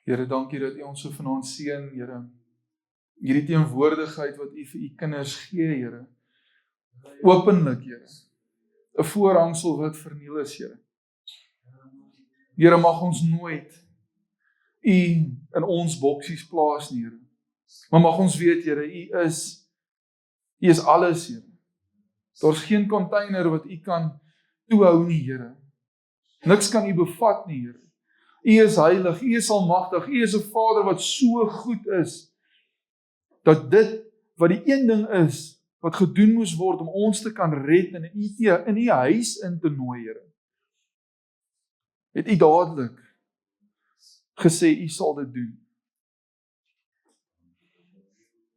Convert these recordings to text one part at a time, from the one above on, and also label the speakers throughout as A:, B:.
A: Here, dankie dat U ons so vanaand seën, Here. Hierdie teenwoordigheid wat U vir U kinders gee, Here. Openlik, Here. 'n voorhangsel wat verniel is, Here. Here, mag ons nooit U in ons boksies plaas nie, Here. Maar mag ons weet, Here, U is alles, Here. Daar's geen container wat U kan toehou nie, Here. Niks kan U bevat nie, Here. U is heilig, U is almagtig, U is 'n Vader wat so goed is, dat dit wat die een ding is, wat gedoen moes word om ons te kan red en in U huis in te nooi, Here. Het U dadelik gesê, U sal dit doen.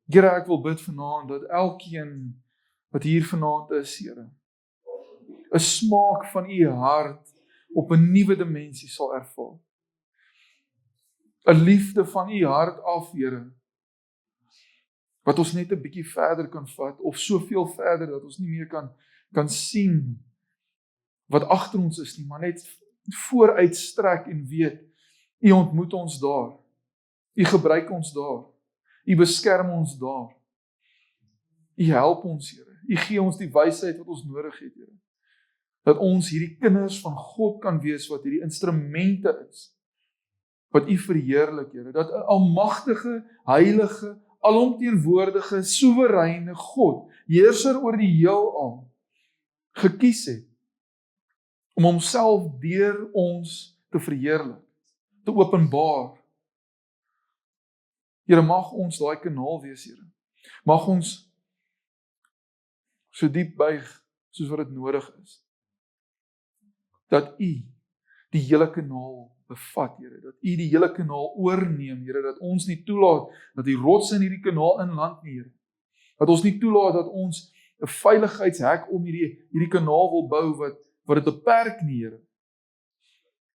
A: Here, ek wil bid vanaand, dat elkeen wat hier vanaand is, Here, 'n smaak van U hart op 'n nuwe dimensie sal ervaar. 'n liefde van U hart af, Here, wat ons net 'n bietjie verder kan vat, of soveel verder, dat ons nie meer kan sien wat agter ons is nie, maar net vooruit strek en weet, U ontmoet ons daar, U gebruik ons daar, U beskerm ons daar, U help ons, Here, U gee ons die wysheid wat ons nodig het, Here, dat ons hierdie kinders van God kan wees, wat hierdie instrumente is, wat U verheerlik, Here, dat 'n almagtige, heilige, alomteenwoordige, soewereine God, heerser oor die heelal, gekies het, om homself deur ons te verheerlik, te openbaar. Here, mag ons daai kanaal wees, Here. Mag ons so diep buig, soos wat dit nodig is, dat U die hele kanaal bevat, Here, dat U die hele kanaal oorneem, Here, dat ons nie toelaat dat die rotse in hierdie kanaal inland nie, Here. Dat ons nie toelaat dat ons 'n veiligheidshek om hierdie kanaal wil bou wat dit beperk nie, Here.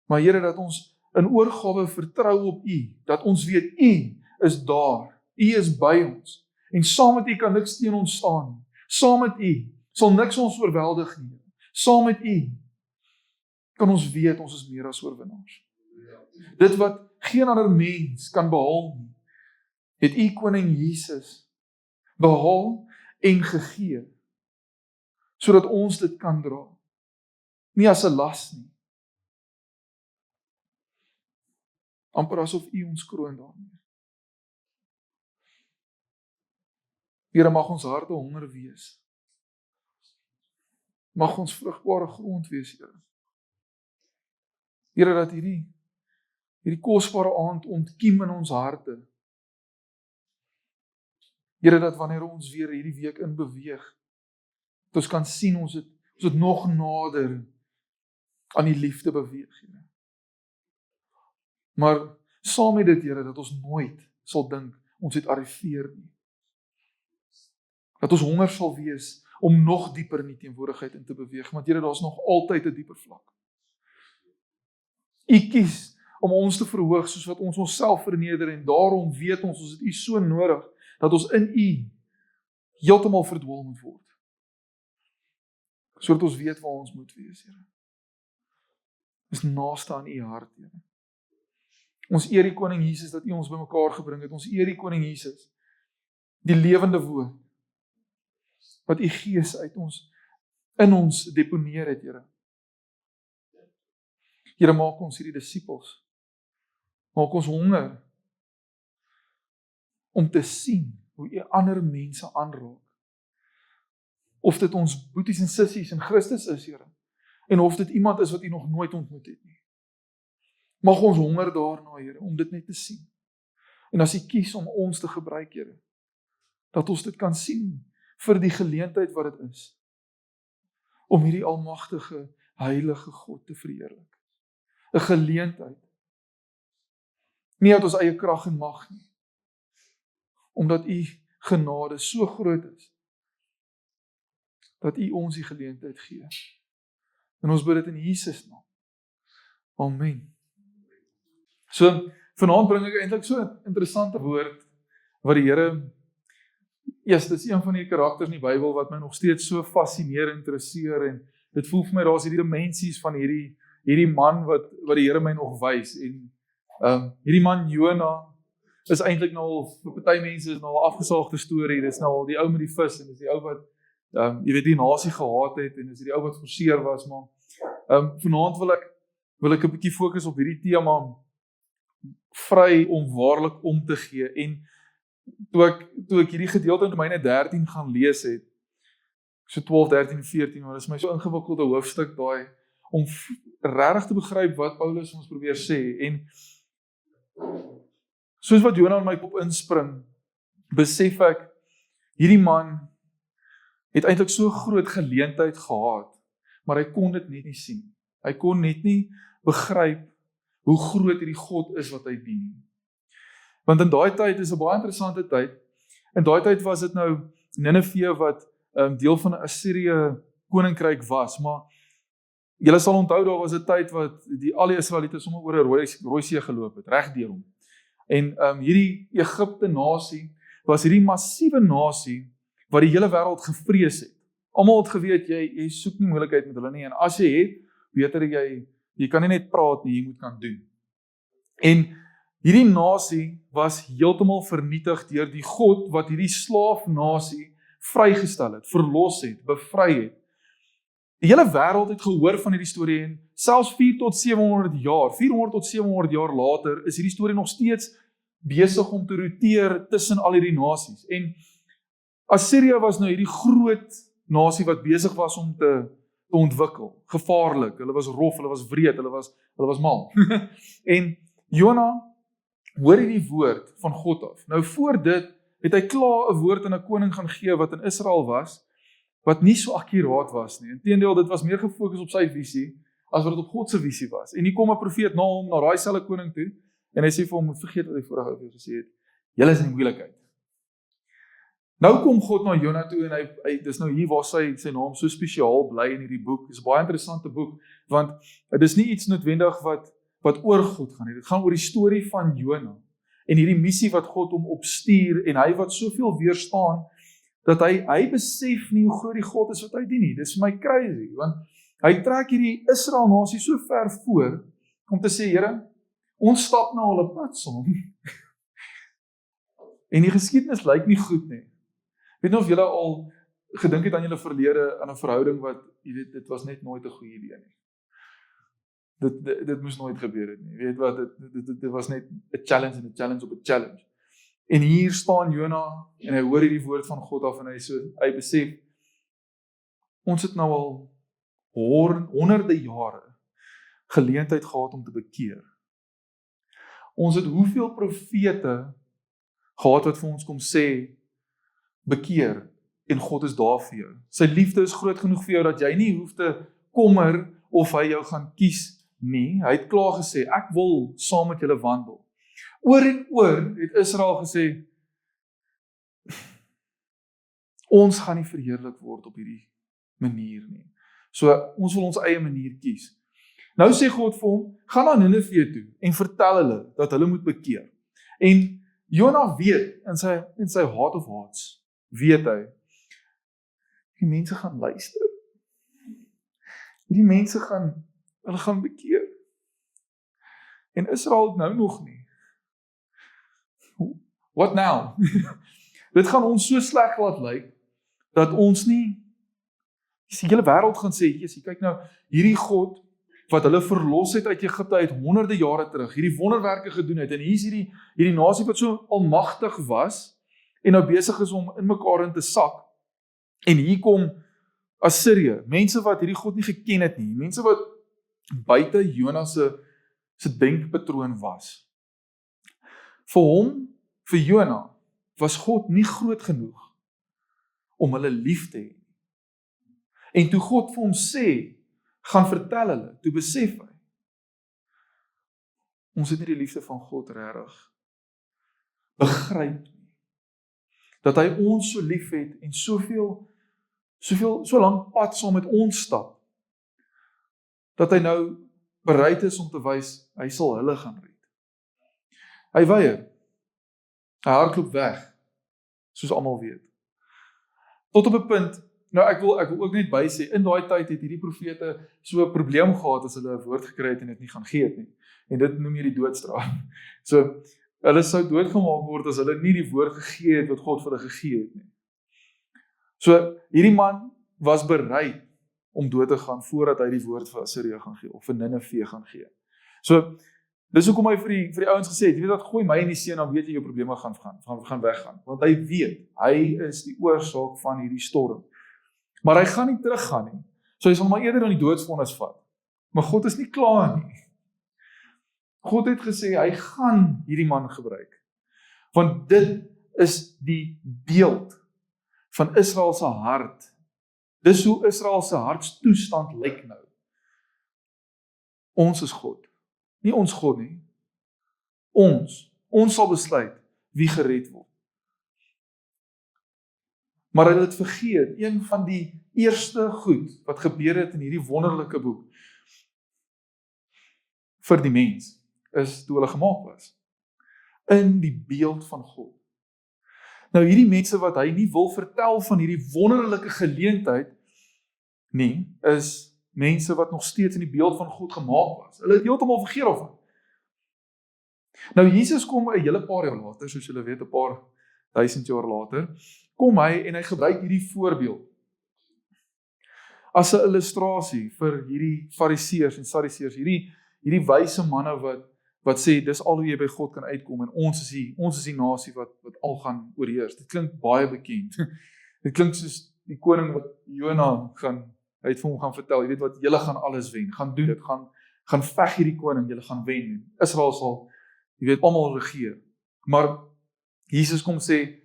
A: Maar Here, dat ons in oorgawe vertrou op U, dat ons weet U is daar, U is by ons, en saam met U kan niks teen ons staan nie. Saam met U sal niks ons oorweldig nie. Saam met U kan ons weet ons is meer as oorwinnaars. Dit wat geen ander mens kan behaal nie, het U koning Jesus behaal en gegee, sodat ons dit kan dra. Nie as 'n las nie. Amper asof U ons kroon daarmee. Here, mag ons harte honger wees. Mag ons vrugbare grond wees, Here. Here, dat hierdie kosbare aand ontkiem in ons harte. Here, dat wanneer ons weer hierdie week in beweeg, dat ons kan sien ons het nog nader aan die liefde beweeg, Here. Maar saam met dit, Here, dat ons nooit sal dink ons het arriveer nie. Dat ons honger sal wees om nog dieper in die teenwoordigheid in te beweeg, want Here, daar is nog altyd 'n dieper vlak. U kies om ons te verhoog soos wat ons onsself verneder, en daarom weet ons het U so nodig, dat ons in U heeltemal verdwaal moet word. Sodat ons weet waar ons moet wees, Here. Is naaste aan U hart, Here. Ons eer die koning Jesus dat U ons bymekaar gebring het. Ons eer die koning Jesus, die lewende woord, wat U Gees in ons deponeer het, Here. Here, maak ons hierdie disippels, maak ons honger om te sien hoe U ander mense aanraak. Of dit ons boeties en sissies in Christus is, Here, en of dit iemand is wat U nog nooit ontmoet het nie. Mag ons honger daarna, Here, om dit net te sien. En as U kies om ons te gebruik, Here, dat ons dit kan sien vir die geleentheid wat dit is, om hierdie almagtige, heilige God te verheerlik. 'n Geleentheid. Nie uit ons eie krag en mag nie, omdat U genade so groot is, dat U ons die geleentheid gee. En ons bid dit in Jesus naam. Amen. So, vanaand bring ek eintlik so 'n interessante woord, wat die Here, dis een van die karakters in die Bybel, wat my nog steeds so fascineer en interesseer, en dit voel vir my, daar's hierdie dimensies van hierdie man, wat die Here my nog wys, en Hierdie man Jona is eintlik nou al, vir party mense is nou al afgesaagde storie, dis nou al die ou met die vis, en dis die ou wat, jy weet die nasie gehaat het, en dis die ou wat forceer was, maar, vanaand wil ek 'n bietjie fokus op hierdie tema, vry om waarlik om te gee, en toe ek hierdie gedeelte in Romeine 13 gaan lees het, so 12, 13 en 14, maar dit is my so ingewikkelde hoofstuk daai, om regtig te begryp wat Paulus ons probeer sê, en soos wat Jona in my kop inspring, besef ek, hierdie man het eintlik so groot geleentheid gehad, maar hy kon dit net nie sien. Hy kon net nie begryp hoe groot hierdie God is wat hy dien. Want in daai tyd is 'n baie interessante tyd. In daai tyd was dit nou Nineve wat deel van 'n Assirië koninkryk was, maar julle sal onthou daar was 'n tyd wat al die Israeliete sommer oor 'n Rooi See geloop het, reg deur hom. En hierdie Egipte nasie was hierdie massiewe nasie wat die hele wêreld gevrees het. Almal het geweet jy soek nie moeilikheid met hulle nie, en as jy het, beter jy kan nie net praat nie, jy moet kan doen. En hierdie nasie was heeltemal vernietig deur die God wat hierdie slaafnasie vrygestel het, verlos het, bevry het. Die hele wêreld het gehoor van hierdie storie, en selfs 400 tot 700 jaar later is hierdie storie nog steeds besig om te roteer tussen al hierdie nasies. En Assirië was nou hierdie groot nasie wat besig was om te ontwikkel, gevaarlik, hulle was rof, hulle was wreed, hulle was mal. En Jona hoor hierdie woord van God af. Nou voor dit het hy klaar 'n woord aan 'n koning gaan gee wat in Israel was, wat nie so akkuraat was nie. Inteendeel, dit was meer gefokus op sy visie, as wat dit op God se visie was. En hier kom 'n profeet na hom, na daai selfe koning toe, en hy sê vir hom, moet vergeet wat hy vorige ou gesê het, julle is in die moeilikheid. Nou kom God na Jona toe, en hy dis nou hier waar sy naam so spesiaal bly in hierdie boek. Dis 'n baie interessante boek, want dit is nie iets noodwendig wat oor God gaan nie. Dit gaan oor die storie van Jona, en hierdie missie wat God hom opstuur, en hy wat soveel weerstaan, dat hy besef nie hoe groot die God is wat hy dien nie. Dis vir my crazy, want hy trek hierdie Israel nasie so ver voor, om te sê, Here, ons stap nou al 'n pad saam, en die geskiedenis lyk nie goed nie. Weet nie of julle al gedink het aan julle verlede, aan 'n verhouding wat, jy weet, dit was net nooit 'n goeie idee nie. Dit moes nooit gebeur het nie. Weet wat, dit was net 'n challenge en 'n challenge op 'n challenge. En hier staan Jona, en hy hoor hierdie woord van God af, en hy besef, ons het nou al honderde jare geleentheid gehad om te bekeer. Ons het hoeveel profete gehad wat vir ons kom sê, bekeer, en God is daar vir jou. Sy liefde is groot genoeg vir jou, dat jy nie hoef te kommer, of hy jou gaan kies nie. Hy het klaar gesê, ek wil saam met julle wandel. Oor en oor het Israel gesê, ons gaan nie verheerlik word op hierdie manier nie. So, ons wil ons eie manier kies. Nou sê God vir hom, gaan na Nineve toe, en vertel hulle, dat hulle moet bekeer. En Jona weet, in sy heart of hearts, weet hy, die mense gaan luister. Die mense hulle gaan bekeer. En Israel het nou nog nie. What now? Dit gaan ons so sleg laat lyk, dat ons nie, die hele wêreld gaan sê, kyk nou, hierdie God, wat hulle verlos het uit Egipte uit honderde jare terug, hierdie wonderwerke gedoen het, en hier is hierdie nasie wat so almagtig was, en nou besig is om in mekaar in te sak, en hier kom Assirië, mense wat hierdie God nie geken het nie, mense wat buite Jona se denkpatroon was. Vir Jona, was God nie groot genoeg om hulle lief te hê. En toe God vir hom sê, gaan vertel hulle, toe besef hy, ons het nie die liefde van God regtig begryp nie. Dat hy ons so lief het, en so lank pad saam met ons stap, dat hy nou bereid is om te wys, hy sal hulle gaan red. Hy weier, hy hardloop weg, soos almal weet. Tot op 'n punt Nou ek wil ook net by sê, in daai tyd het hierdie profete so 'n probleem gehad as hulle 'n woord gekry het en dit nie gaan gee het nie. En dit noem jy die doodstraf. So hulle sou doodgemaak word as hulle nie die woord gegee het wat God vir hulle gegee het nie. So hierdie man was bereid om dood te gaan voordat hy die woord vir Assirië gaan gee of vir Nineve gaan gee. So dis hoekom hy vir die ouens gesê het, jy weet wat, gooi my in die see, dan weet jy jou probleme gaan weggaan. Want hy weet, hy is die oorsaak van hierdie storm. Maar hy gaan nie teruggaan nie. So hy sal maar eerder aan die doodsvonnis vat. Maar God is nie klaar nie. God het gesê, hy gaan hierdie man gebruik. Want dit is die beeld van Israel se hart. Dis hoe Israel se hartstoestand lyk nou. Ons is God. Nie ons God nie. Ons sal besluit wie gered word. Maar hulle het vergeet, een van die eerste goed wat gebeur het in hierdie wonderlike boek vir die mens, is toe hulle gemaak was. In die beeld van God. Nou hierdie mense wat hy nie wil vertel van hierdie wonderlike geleentheid nie, is mense wat nog steeds in die beeld van God gemaak was. Hulle het heeltemal vergeet daarvan. Nou Jesus kom 'n hele paar jaar later, soos julle weet, 'n paar 1000 jaar later, kom hy en hy gebruik hierdie voorbeeld as 'n illustrasie vir hierdie fariseërs en sadiseërs, hierdie wyse manne wat sê dis al hoe jy by God kan uitkom en ons is die nasie wat al gaan oorheers. Dit klink baie bekend. Dit klink soos die koning wat Jona hy het vir hom gaan vertel, jy weet wat, julle gaan alles wen, gaan doen dit, gaan veg hierdie koning, julle gaan wen. Israel sal, jy weet, almal regeer. Maar Jesus kom sê,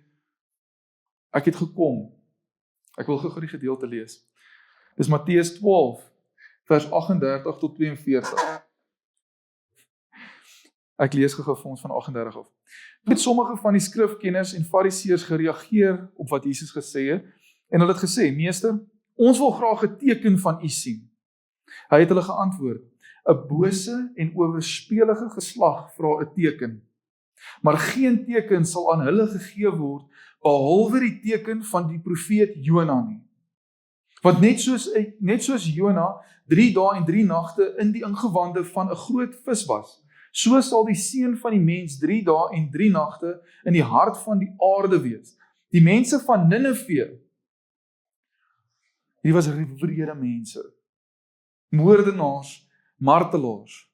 A: ek het gekom. Ek wil gou die gedeelte lees. Dis Matteus 12, vers 38 tot 42. Ek lees gou vir ons van 38 af. Met sommige van die skrifkenners en fariseërs gereageer op wat Jesus gesê het, en hulle het gesê, meester, ons wil graag 'n teken van u sien. Hy het hulle geantwoord, 'n bose en owerspelige geslag vra 'n teken, maar geen teken sal aan hulle gegee word, behalwe die teken van die profeet Jona nie. Want net soos Jona 3 dae en 3 nagte in die ingewande van 'n groot vis was, so sal die seun van die mens 3 dae en 3 nagte in die hart van die aarde wees. Die mense van Nineve, hierdie was wrede mense, moordenaars, martelaars.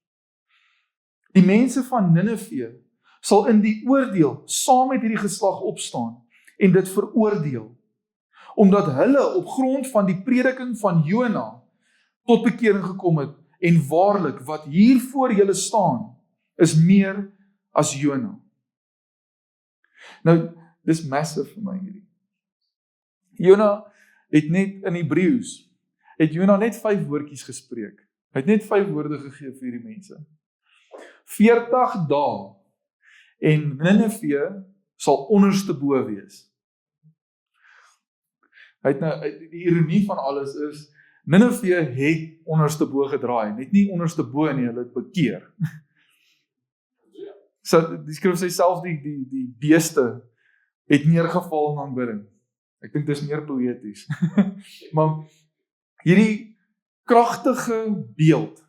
A: Die mense van Nineve sal in die oordeel saam met hierdie geslag opstaan en dit veroordeel, omdat hulle op grond van die prediking van Jona tot bekering gekom het, en waarlik wat hier voor julle staan is meer as Jona. Nou, dis massive vir my hierdie. Jona het net in Hebreëus, het Jona net 5 woordjies gespreek. Hy het net 5 woorde gegee vir hierdie mense. 40 dae en Nineve sal onderste bo wees. Hy het nou, die ironie van alles is, Nineve het onderste bo gedraai, net nie onderste bo nie, hulle het bekeer. So, die skrif sê self die beeste het neergeval in aanbidding. Ek dink dis meer poëties. Maar hierdie kragtige beeld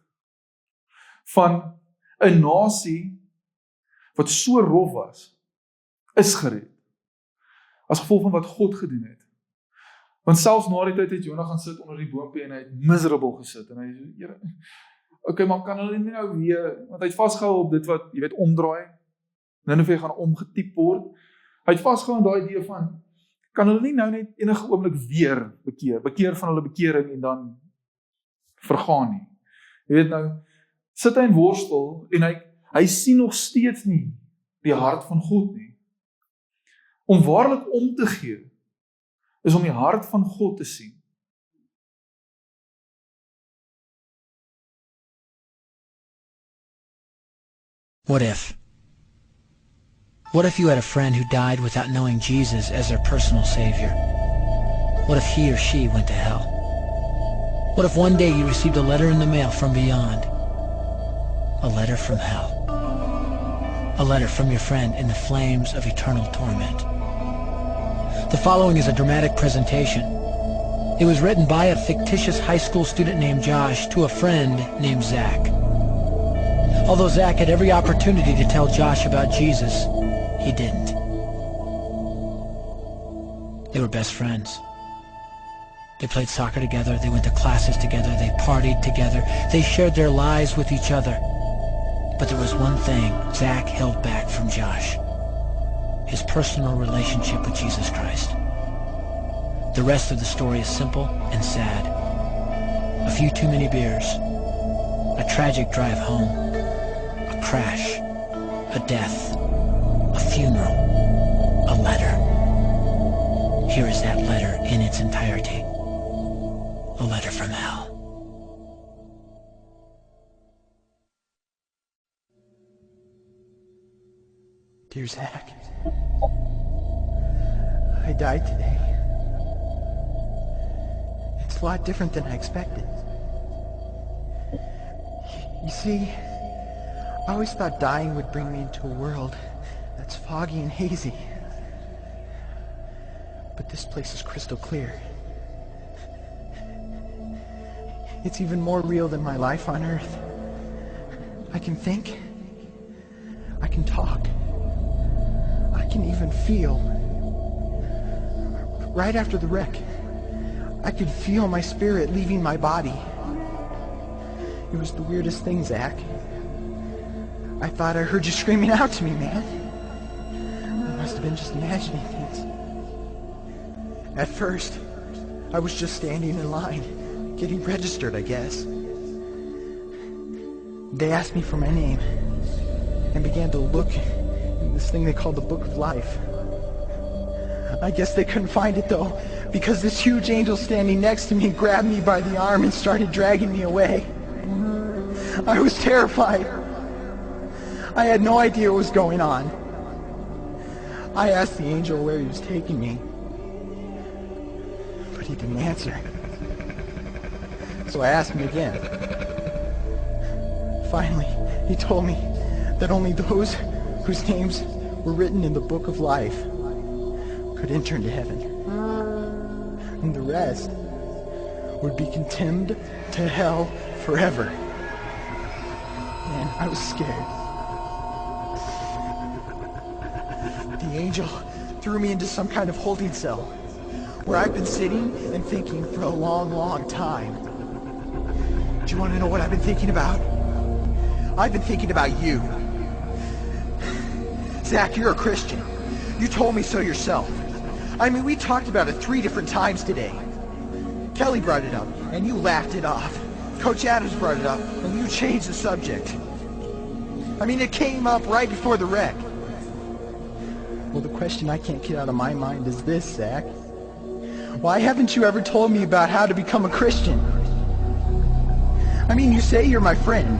A: van 'n nasie wat so rof was, is gered. As gevolg van wat God gedoen het. Want selfs na die tyd het Jona gaan sit onder die boompie en hy het miserable gesit. En hy sê, Here, okay, maar kan hulle nie nou weer, want hy het vasgehou op dit wat, jy weet, omdraai. Nineve gaan omgetiep word. Hy het vasgehou aan daai idee van, kan hulle nie nou net enige oomblik weer bekeer van hulle bekering en dan vergaan nie. Jy weet nou, sit hy in worstel en hy sien nog steeds nie die hart van God nie. Om waarlik om te gee, is om die hart van God te sien.
B: What if? What if you had a friend who died without knowing Jesus as their personal savior? What if he or she went to hell? What if one day you received a letter in the mail from beyond? A letter from hell. A letter from your friend in the flames of eternal torment. The following is a dramatic presentation It was written by a fictitious high school student named Josh to a friend named Zach. Although Zach had every opportunity to tell Josh about Jesus, he didn't. They were best friends. They played soccer together, they went to classes together, they partied together, they shared their lives with each other. But there was one thing Zach held back from Josh: his personal relationship with Jesus Christ. The rest of the story is simple and sad. A few too many beers, a tragic drive home, a crash, a death, a funeral, a letter. Here is that letter in its entirety. A letter from hell.
C: Dear Zach, I died today. It's a lot different than I expected. You see, I always thought dying would bring me into a world that's foggy and hazy. But this place is crystal clear. It's even more real than my life on Earth. I can think. I can talk. I can even feel. Right after the wreck, I could feel my spirit leaving my body. It was the weirdest thing, Zach. I thought I heard you screaming out to me, man. I must have been just imagining things. At first, I was just standing in line, getting registered, I guess. They asked me for my name and began to look in this thing they called the Book of Life. I guess they couldn't find it, though, because this huge angel standing next to me grabbed me by the arm and started dragging me away. I was terrified. I had no idea what was going on. I asked the angel where he was taking me, but he didn't answer. So I asked him again. Finally, he told me that only those whose names were written in the Book of Life could enter into heaven. And the rest would be condemned to hell forever. Man, I was scared. The angel threw me into some kind of holding cell where I've been sitting and thinking for a long, long time. Do you want to know what I've been thinking about? I've been thinking about you. Zach, you're a Christian. You told me so yourself. I mean, we talked about it 3 different times today. Kelly brought it up, and you laughed it off. Coach Adams brought it up, and you changed the subject. I mean, it came up right before the wreck. Well, the question I can't get out of my mind is this, Zach. Why haven't you ever told me about how to become a Christian? I mean, you say you're my friend,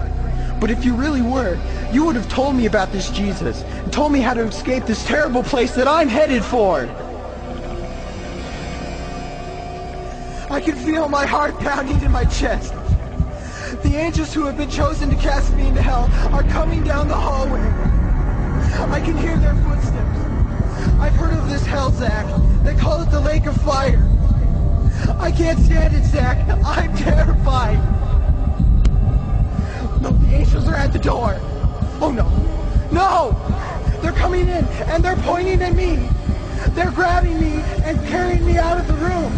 C: but if you really were, you would have told me about this Jesus and told me how to escape this terrible place that I'm headed for. I can feel my heart pounding in my chest. The angels who have been chosen to cast me into hell are coming down the hallway. I can hear their footsteps. I've heard of this hell, Zach. They call it the lake of fire. I can't stand it, Zach. I'm terrified. No, the angels are at the door. Oh no. No! They're coming in and they're pointing at me. They're grabbing me and carrying me out of the room.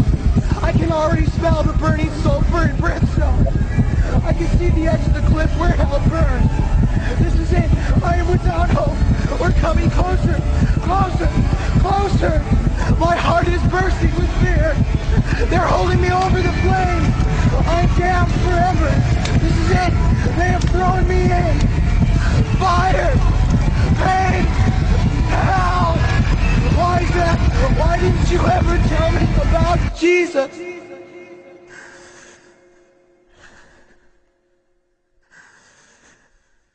C: I can already smell the burning sulfur and brimstone. I can see the edge of the cliff where hell burns. This is it. I am without hope. We're coming closer, closer, closer. My heart is bursting with fear. They're holding me over the flames. I'm damned forever. This is it. They have thrown me in. Fire, pain, hell. Why, Zach? Why didn't you ever tell me about Jesus?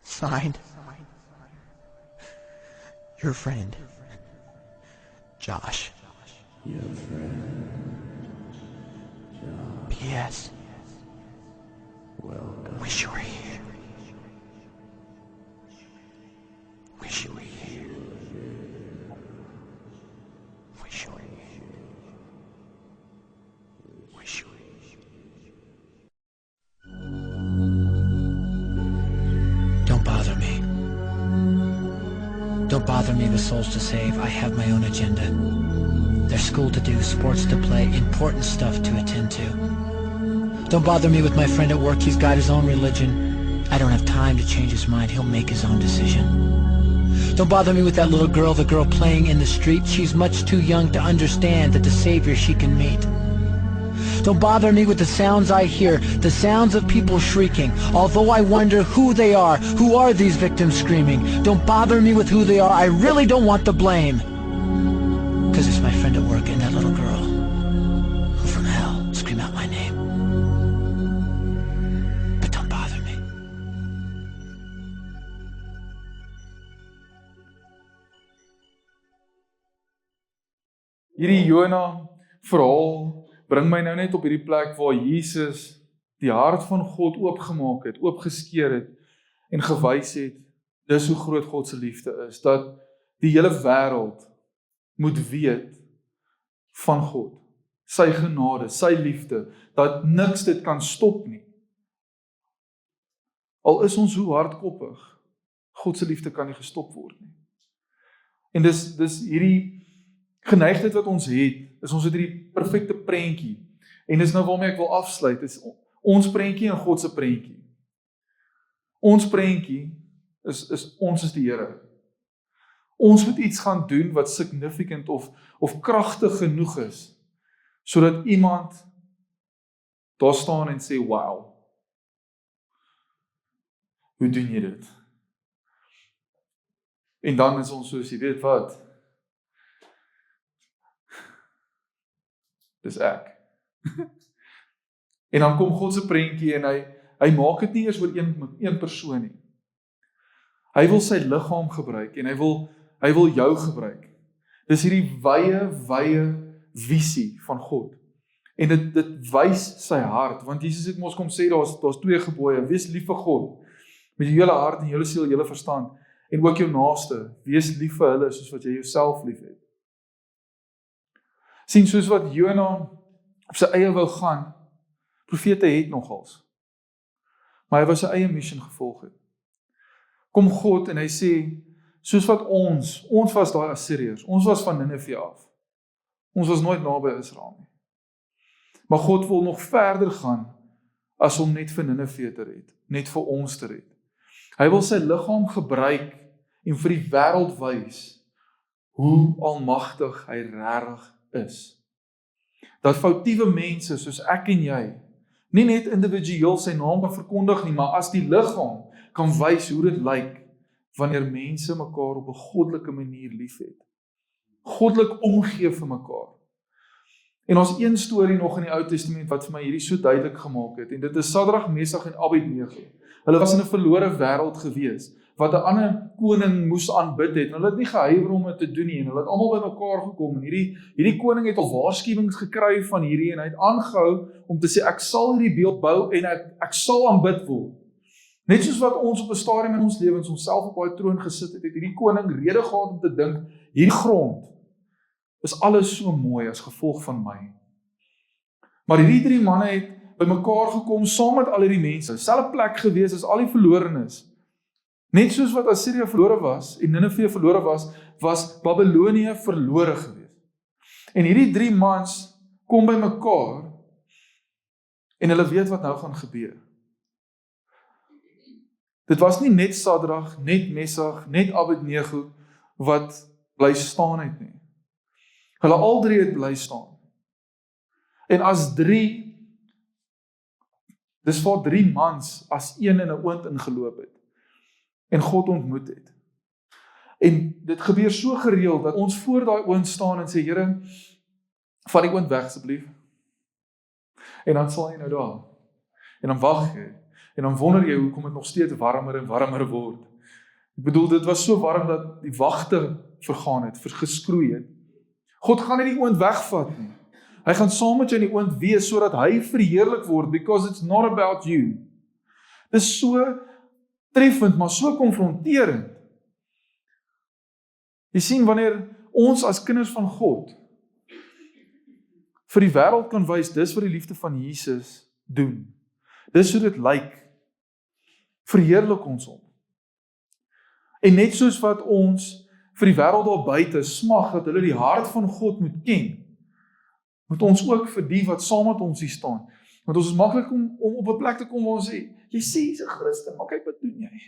C: Signed, your friend, Josh.
D: Your friend, Josh.
C: P.S.
D: Welcome.
C: Wish you were here. Wish you were here. Wish you were here. Wish you
B: Don't bother me with souls to save. I have my own agenda. There's school to do, sports to play, important stuff to attend to. Don't bother me with my friend at work. He's got his own religion. I don't have time to change his mind. He'll make his own decision. Don't bother me with that little girl, the girl playing in the street. She's much too young to understand that the Savior she can meet. Don't bother me with the sounds I hear, the sounds of people shrieking, although I wonder who they are. Who are these victims screaming? Don't bother me with who they are. I really don't want the blame. Because it's my friend at work and that little girl who from hell scream out my name. But don't bother me.
A: Hierdie Jona verhaal bring my nou net op hierdie plek waar Jesus die hart van God oopgemaak het, oopgeskeer het en gewys het, dis hoe groot God se liefde is, dat die hele wêreld moet weet van God, sy genade, sy liefde, dat niks dit kan stop nie. Al is ons hoe hardkoppig, God se liefde kan nie gestop word nie. En dis hierdie geneigtheid wat ons het, is ons het hierdie perfekte prentjie. En dis nou waarmee ek wil afsluit, is ons prentjie en God se prentjie. Ons prentjie is ons is die Here. Ons moet iets gaan doen wat significant of kragtig genoeg is, sodat iemand daar staan en sê, wow, hoe doen jy dit? En dan is ons soos, jy weet wat, dis ek. En dan kom God se prentjie en hy maak dit nie eers oor een persoon nie. Hy wil sy liggaam gebruik en hy wil jou gebruik. Dis hierdie wye visie van God. En dit wys sy hart, want Jesus het mos kom sê, daar's 2 gebooie, wees lief vir God, met jou hele hart en jou hele siel, jou hele verstand, en ook jou naaste, wees lief vir hulle, soos wat jy jouself lief het. Sien, soos wat Jona op sy eie wou gaan, profete het nogals, maar hy wou sy eie mission gevolg het. Kom God en hy sê, soos wat ons was daai Assiriërs, ons was van Nineve af, ons was nooit naby Israel nie. Maar God wil nog verder gaan, as om net vir Nineve te red, net vir ons te red. Hy wil sy liggaam gebruik, en vir die wêreld wys, hoe almagtig hy regtig is. Dat foutiewe mense soos ek en jy, nie net individueel sy naam kan verkondig nie, maar as die liggaam kan wys hoe dit lyk, wanneer mense mekaar op 'n goddelike manier liefhet. Goddelik omgee vir mekaar. En ons een storie nog in die Ou Testament wat vir my hierdie so duidelik gemaak het, en dit is Sadrag, Mesach en Abednego. Hulle was in 'n verlore wêreld gewees, wat 'n ander koning moes aanbid het, en hulle het nie gehuiwer om dit te doen nie, en hulle het almal by mekaar gekom, en hierdie koning het al waarskuwings gekry van hierdie, en hy het aangehou om te sê, ek sal hierdie beeld bou, en ek sal aanbid word. Net soos wat ons op 'n stadium in ons lewens onsself op daai troon gesit het, het hierdie koning rede gehad om te dink, hierdie grond is alles so mooi as gevolg van my. Maar hierdie 3 manne het by mekaar gekom saam met al hierdie mense, selfe plek gewees as al die verlorenes. Net soos wat Assirië verlore was en Nineve verlore was Babylonië verlore gewees. En hierdie 3 mans kom by mekaar en hulle weet wat nou gaan gebeur. Dit was nie net Sadrag, net Mesach, net Abednego wat bly staan het nie. Hulle al 3 het bly staan. En as 3, dis vir 3 mans as een in 'n oond ingeloop het en God ontmoet het. En dit gebeur so gereeld dat ons voor daai oond staan en sê, Here, vat die oond weg asseblief. En dan sal jy nou daar. En dan wag jy. En dan wonder jy hoekom dit nog steeds warmer en warmer word. Ek bedoel, dit was so warm dat die wagte vergaan het, geskroei het. God gaan nie die oond wegvat nie. Hy gaan saam met jou in die oond wees, sodat hy verheerlik word, because it's not about you. Dit is so treffend, maar so konfronterend. Jy sien, wanneer ons as kinders van God vir die wêreld kan wys, dis wat die liefde van Jesus doen. Dis hoe dit lyk. Verheerlik ons hom. En net soos wat ons vir die wêreld daar buite smag dat hulle die hart van God moet ken, moet ons ook vir die wat saam met ons hier staan. Want ons is maklik om op 'n plek te kom waar ons sê, jy sê jy's 'n Christen, maar kyk wat doen jy?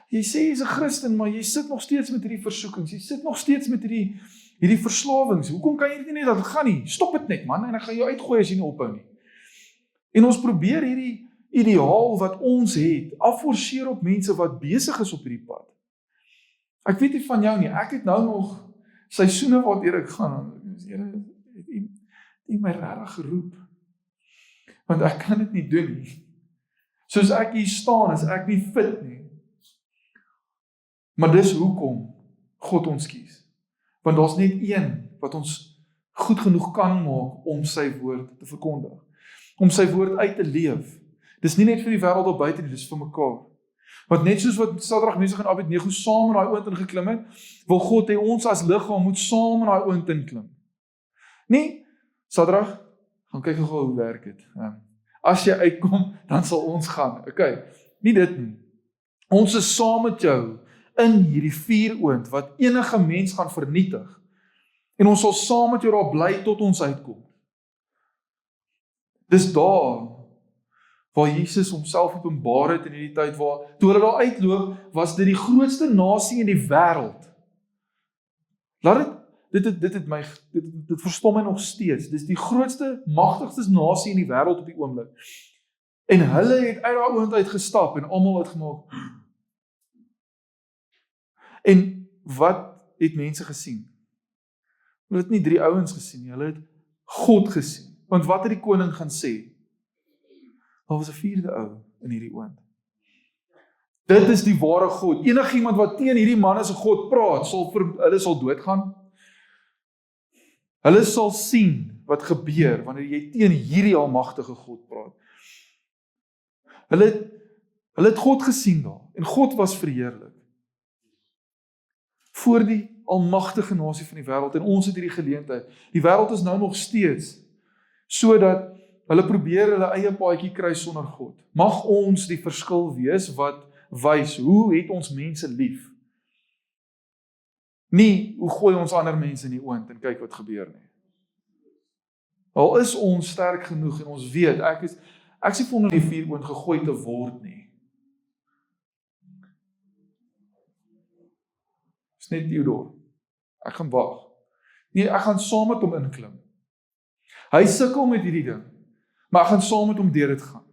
A: Jy sê jy's 'n Christen, maar jy sit nog steeds met hierdie versoekings, jy sit nog steeds met hierdie verslawings. Hoekom kan jy dit nie dat gaan nie? Stop dit net man, en ek gaan jou uitgooi as jy nie ophou nie. En ons probeer hierdie ideaal wat ons het, afforceer op mense wat besig is op hierdie pad. Ek weet nie van jou nie, ek het nou nog seisoene waardeur ek gaan, Here, het U my regtig geroep, want ek kan dit nie doen nie. Soos ek hier staan, is ek nie fit nie. Maar dis hoekom God ons kies. Want daar's net een wat ons goed genoeg kan maak om sy woord te verkondig. Om sy woord uit te leef. Dis nie net vir die wêreld daar buite nie, dis vir mekaar. Want net soos wat Sadrag, Mesach en Abednego saam in daai oond ingeklim het, wil God hê ons as liggaam moet saam in daai oond inklim. Nee, Sadrag, gaan kyk gou hoe werk dit. As jy uitkom, dan sal ons gaan. Okay, nie dit nie. Ons is saam met jou in hierdie vuuroond wat enige mens gaan vernietig. En ons sal saam met jou daar bly tot ons uitkom. Dis daar waar Jesus homself openbaar het in hierdie tyd waar, toe hulle daar uitloop, was dit die grootste nasie in die wêreld. Dit verstom my nog steeds. Dis die grootste, magtigste nasie in die wêreld op die oomblik. En hulle het uit daai oond uit gestap en almal het gemaak. En wat het mense gesien? Hulle het nie 3 ouens gesien nie, hulle het God gesien. Want wat het die koning gaan sê? Daar was 'n 4de ou in hierdie oond. Dit is die ware God. Enigiemand wat teen hierdie manne se God praat, hulle sal doodgaan. Hulle sal sien wat gebeur wanneer jy teen hierdie almagtige God praat. Hulle het God gesien daar en God was verheerlik. Voor die almagtige nasie van die wêreld en ons het hierdie geleentheid. Die wêreld is nou nog steeds sodat hulle probeer hulle eie paadjie kry sonder God. Mag ons die verskil wees wat wys hoe het ons mense lief. Nie hoe gooi ons ander mense in die oond en kyk wat gebeur nie. Al is ons sterk genoeg en ons weet ek is nie vir die vuuroond gegooi te word nie. Dis net Theodor. Ek gaan wag. Nee, ek gaan saam met hom inklim. Hy sukkel met hierdie ding, maar ek gaan saam met hom deur dit gaan.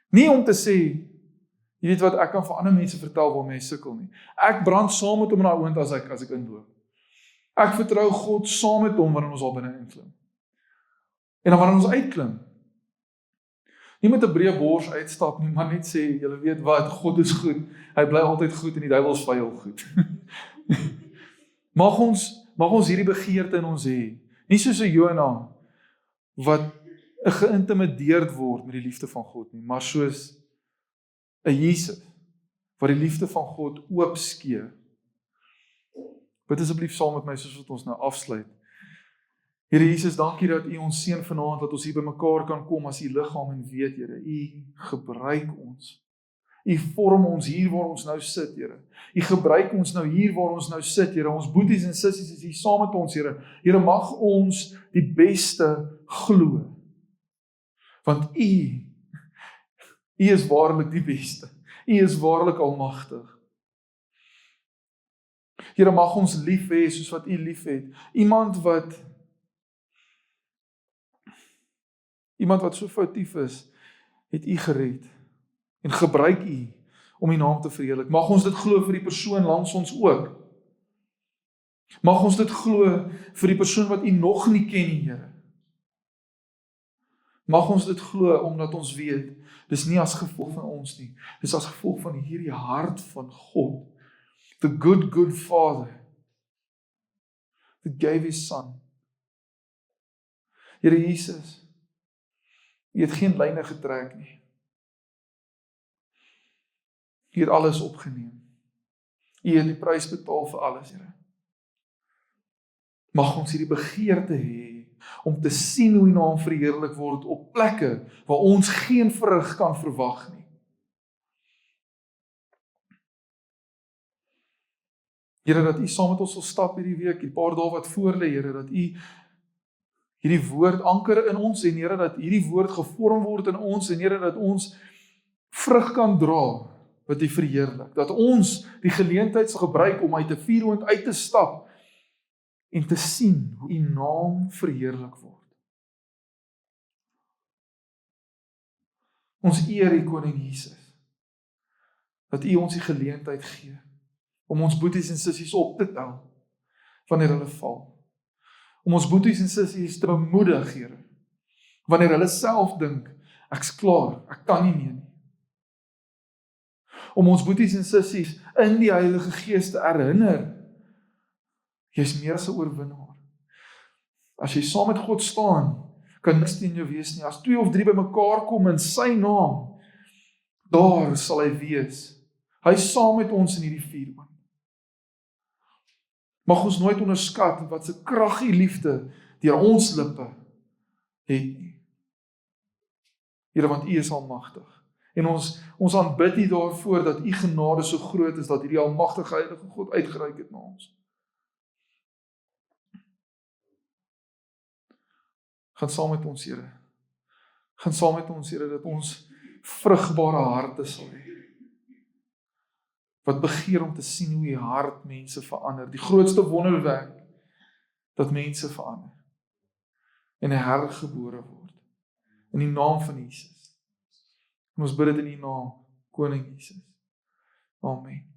A: Nie om te sê, jy weet wat, ek kan vir ander mense vertel waarmee hy sukkel nie. Ek brand saam met hom in daai oond as ek inloop. Ek vertrou God saam met hom wanneer ons al binne inklim. En dan wanneer ons uitklim, nie met 'n breë bors uitstap nie, maar net sê, julle weet wat, God is goed. Hy bly altyd goed en die duiwel is vyel goed. Mag ons hierdie begeerte in ons hê. Nie soos 'n Jona wat geïntimideerd word met die liefde van God nie, maar soos 'n Jesus wat die liefde van God oopskeer. Bid asseblief saam met my soos wat ons nou afsluit. Here Jesus, dankie dat U ons seën vanaand dat ons hier bymekaar kan kom as U liggaam en weet, Here, U gebruik ons. U vorm ons hier waar ons nou sit, Here. U gebruik ons nou hier waar ons nou sit, Here. Ons boeties en sissies is hier saam met ons, Here. Here, mag ons die beste glo. Want U is waarlik die beste. U is waarlik almagtig. Here, mag ons lief hê soos wat U lief het. Iemand wat so foutief is, het U gered en gebruik U om U naam te verheerlik. Mag ons dit glo vir die persoon langs ons ook. Mag ons dit glo vir die persoon wat U nog nie ken nie, Here. Mag ons dit glo omdat ons weet, dis nie as gevolg van ons nie, dis as gevolg van hierdie hart van God. The good Father that gave His Son. Here Jesus, U het geen lyne getrek nie. U het alles opgeneem. U het die prys betaal vir alles, Here. Mag ons hierdie begeerte hê om te sien hoe U naam verheerlik word op plekke waar ons geen vrug kan verwag nie. Here, dat U saam met ons sal stap hierdie week, die paar dae wat voor lê, Here, dat U hierdie woord anker in ons en Here, dat hierdie woord gevorm word in ons en Here, dat ons vrug kan dra wat U verheerlik. Dat ons die geleentheid sal gebruik om uit 'n vuurhoond uit te stap en te sien hoe U naam verheerlik word. Ons eer U Koning Jesus, dat U ons die geleentheid gee om ons boeties en sissies op te tel wanneer hulle val. Om ons boeties en sissies te bemoedig, Here, wanneer hulle self dink, ek's klaar, ek kan nie meer nie. Om ons boeties en sissies in die Heilige Gees te herinner, jy's meer as 'n oorwinnaar. As jy saam met God staan, kan niks teen jou wees nie. As 2 of 3 bymekaar kom in sy naam, daar sal hy wees. Hy is saam met ons in hierdie vuurhoond. Mag ons nooit onderskat wat se krag U liefde deur ons lippe het nie. Here, want U is almagtig. En ons aanbid U daarvoor dat U genade so groot is dat hierdie almagtige Heilige God uitgereik het na ons. Gaan saam met ons, Here. Gaan saam met ons, Here, dat ons vrugbare harte sal hê. Wat begeer om te sien hoe U hart mense verander. Die grootste wonderwerk, dat mense verander. En hergebore word. In die naam van Jesus. En ons bid dit in U naam, Koning Jesus. Amen.